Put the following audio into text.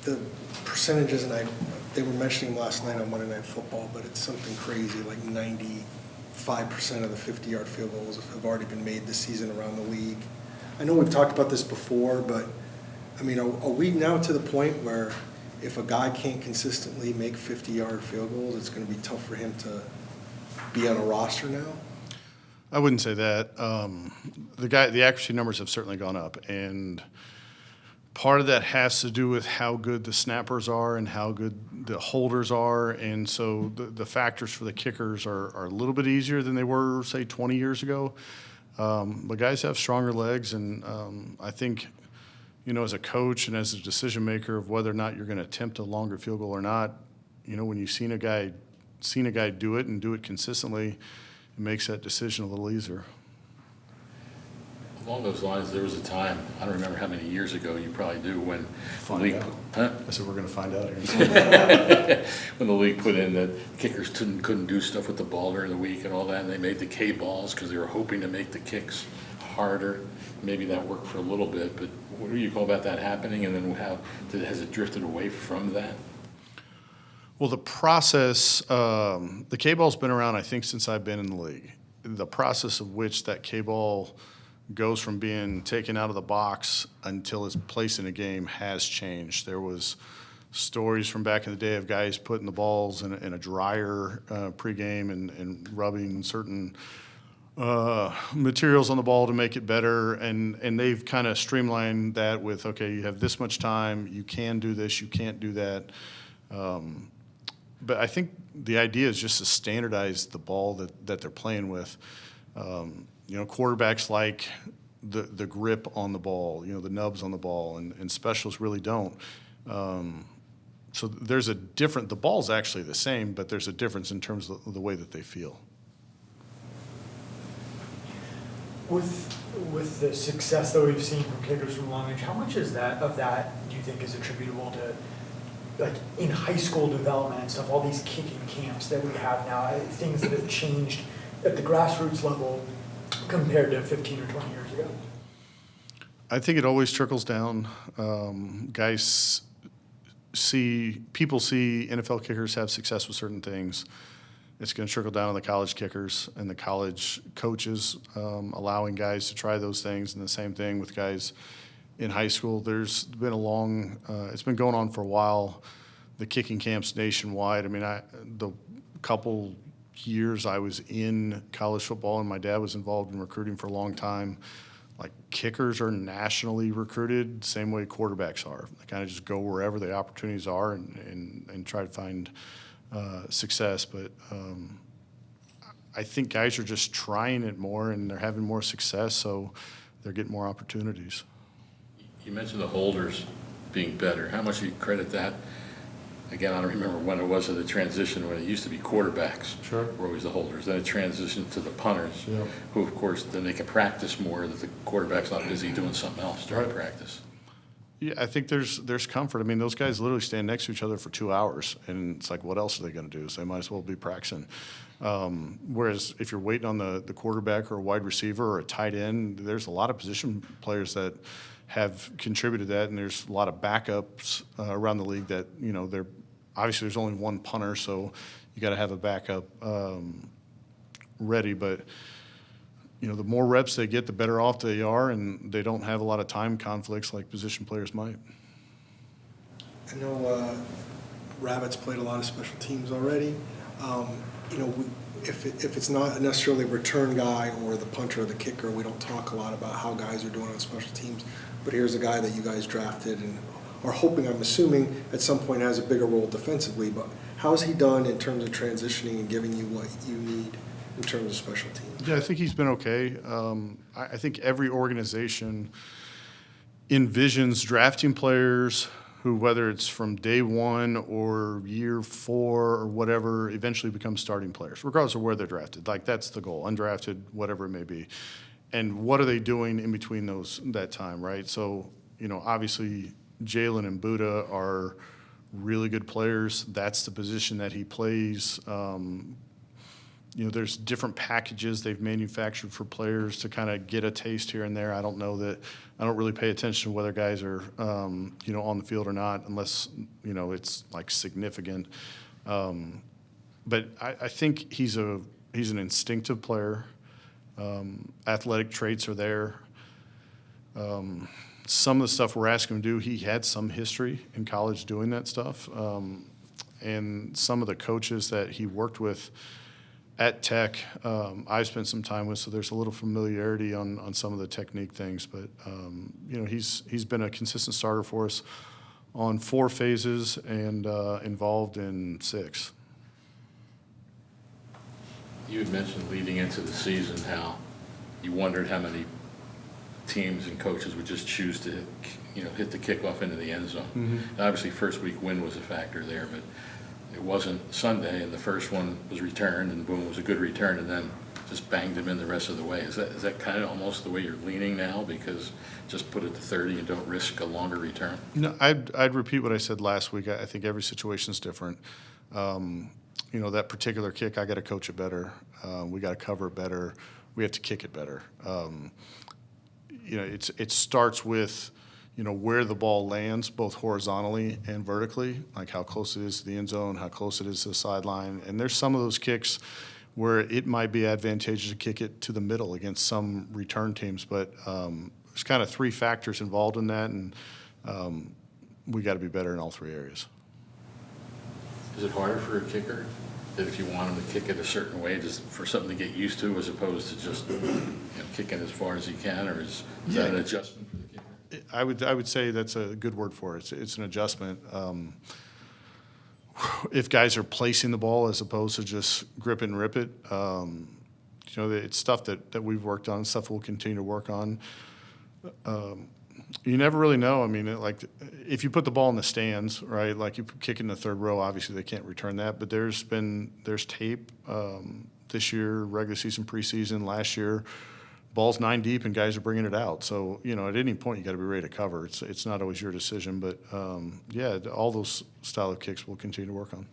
the percentages, and they were mentioning last night on Monday Night Football, but it's something crazy, like 95% of the 50-yard field goals have already been made this season around the league. I know we've talked about this before, but, I mean, are we now to the point where if a guy can't consistently make 50-yard field goals, it's going to be tough for him to be on a roster now? I wouldn't say that. The accuracy numbers have certainly gone up, and part of that has to do with how good the snappers are and how good the holders are, and so the factors for the kickers are a little bit easier than they were, say, 20 years ago. But guys have stronger legs, and I think, as a coach and as a decision maker of whether or not you're going to attempt a longer field goal or not, when you've seen a guy do it and do it consistently, it makes that decision a little easier. Along those lines, there was a time, I don't remember how many years ago, you probably do, when the Find league out. I said we're going to find out here. when the league put in that kickers couldn't do stuff with the ball during the week and all that, and they made the K balls because they were hoping to make the kicks harder. Maybe that worked for a little bit, but what do you call about that happening, and then has it drifted away from that? Well, the process, the K-ball's been around, I think, since I've been in the league. The process of which that K-ball goes from being taken out of the box until it's placed in a game has changed. There was stories from back in the day of guys putting the balls in a dryer pregame and rubbing certain materials on the ball to make it better, and they've kind of streamlined that with, okay, you have this much time, you can do this, you can't do that. But I think the idea is just to standardize the ball that they're playing with. Quarterbacks like the grip on the ball, the nubs on the ball, and specialists really don't. So there's the ball's actually the same, but there's a difference in terms of the way that they feel. With the success that we've seen from kickers from long range, how much of that do you think is attributable to, like, in high school development and stuff, all these kicking camps that we have now, things that have changed at the grassroots level compared to 15 or 20 years ago? I think it always trickles down. People see NFL kickers have success with certain things. It's going to trickle down on the college kickers and the college coaches allowing guys to try those things, and the same thing with guys in high school. There's been it's been going on for a while, the kicking camps nationwide. I mean, the couple years I was in college football and my dad was involved in recruiting for a long time, like, kickers are nationally recruited same way quarterbacks are. They kind of just go wherever the opportunities are and try to find success. But I think guys are just trying it more and they're having more success, so they're getting more opportunities. You mentioned the holders being better. How much do you credit that? Again, I don't remember when it was in the transition when it used to be quarterbacks were always the holders. Then it transitioned to the punters, who, of course, then they can practice more, that the quarterback's not busy doing something else during practice. Yeah, I think there's comfort. I mean, those guys literally stand next to each other for 2 hours, and it's like, what else are they going to do? So they might as well be practicing. Whereas if you're waiting on the quarterback or a wide receiver or a tight end, there's a lot of position players that have contributed to that, and there's a lot of backups around the league that, obviously there's only one punter, so you got to have a backup ready. But, the more reps they get, the better off they are, and they don't have a lot of time conflicts like position players might. I know Rabbits played a lot of special teams already. If it's not necessarily a return guy or the punter or the kicker, we don't talk a lot about how guys are doing on special teams. But here's a guy that you guys drafted and are hoping, I'm assuming, at some point has a bigger role defensively. But how has he done in terms of transitioning and giving you what you need in terms of special teams? Yeah, I think he's been okay. I think every organization envisions drafting players who, whether it's from day one or year 4 or whatever, eventually become starting players, regardless of where they're drafted. Like, that's the goal, undrafted, whatever it may be. And what are they doing in between that time, right? So, obviously Jalen and Buddha are really good players. That's the position that he plays. there's different packages they've manufactured for players to kind of get a taste here and there. I don't really pay attention to whether guys are, on the field or not, unless, it's like significant. But I think he's an instinctive player. Athletic traits are there. Some of the stuff we're asking him to do, he had some history in college doing that stuff. And some of the coaches that he worked with at Tech, I've spent some time with, so there's a little familiarity on some of the technique things. But, he's been a consistent starter for us on 4 phases and involved in 6. You had mentioned leading into the season how you wondered how many teams and coaches would just choose to, hit the kickoff into the end zone. Mm-hmm. And obviously, first week win was a factor there, but it wasn't Sunday, and the first one was returned, and boom, it was a good return, and then just banged him in the rest of the way. Is that kind of almost the way you're leaning now, because just put it to 30 and don't risk a longer return? No, I'd repeat what I said last week. I think every situation is different. That particular kick, I got to coach it better. We got to cover it better. We have to kick it better. It starts with, where the ball lands, both horizontally and vertically, like how close it is to the end zone, how close it is to the sideline. And there's some of those kicks where it might be advantageous to kick it to the middle against some return teams. But there's kind of 3 factors involved in that, and we got to be better in all 3 areas. Is it harder for a kicker that if you want him to kick it a certain way, just for something to get used to, as opposed to just kicking as far as he can, or is that an adjustment for the kicker? I would say that's a good word for it. It's an adjustment. If guys are placing the ball as opposed to just grip and rip it, it's stuff that we've worked on, stuff we'll continue to work on. You never really know. I mean, if you put the ball in the stands, right, like you kick in the 3rd row, obviously they can't return that. But there's tape this year, regular season, preseason, last year. Ball's 9 deep and guys are bringing it out. So, at any point you got to be ready to cover. It's not always your decision. But, all those style of kicks we'll continue to work on.